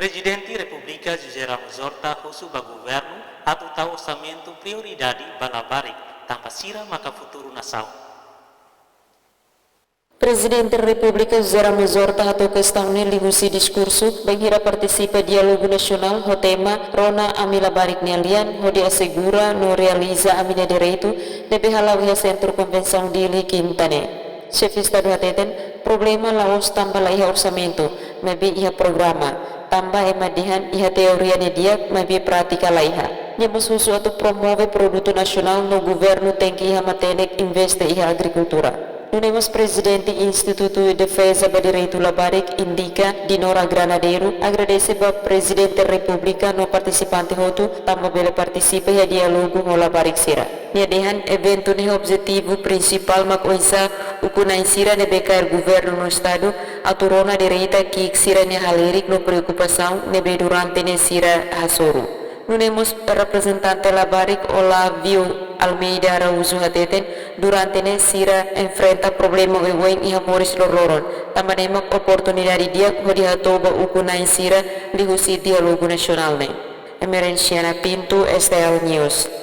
Presidente Repubblica José Ramos Horta husu ba governo atau tahu orçamento prioridade balabarik tanpa sira maka futuro nação. Presidente da República José Ramos Horta atau questão lihusi discurso benghira participa dialogo nacional ho tema rona amila barik nelian ho assegura no realiza amina direito debe halau ya centro convenção dili quintane. Chefe Estado hateten problema laos tambah iha orçamento mabi iha programa tambah emadihan iha teoria dia mabi pratika laiha. Nyemos husu atau promove produto nasional no governo tengki iha matenek investe iha agricultura. Nunemos Presidente Instituto de Defesa da Direito Labarik indica Dinora Granadeiro agradece ba Presidente República no participante hotu tambah bele participa ya dialogo no Labarik sira. Niadehan evento ne objetivo principal mak oisa ukunai sira ne BKR governo no estado aturona direita ki sira ne halerik no preocupação ne be durante ne sira hasoru. Nunemos representante Labarik Olavio Almeida Araújo hateten durante ne sira enfrenta problema wewen iha moris lororon tamanemak oportunidade dia hodi hatoba ukunai sira lihusi dialogo nasional ne. Emerenciana Pinto STL News.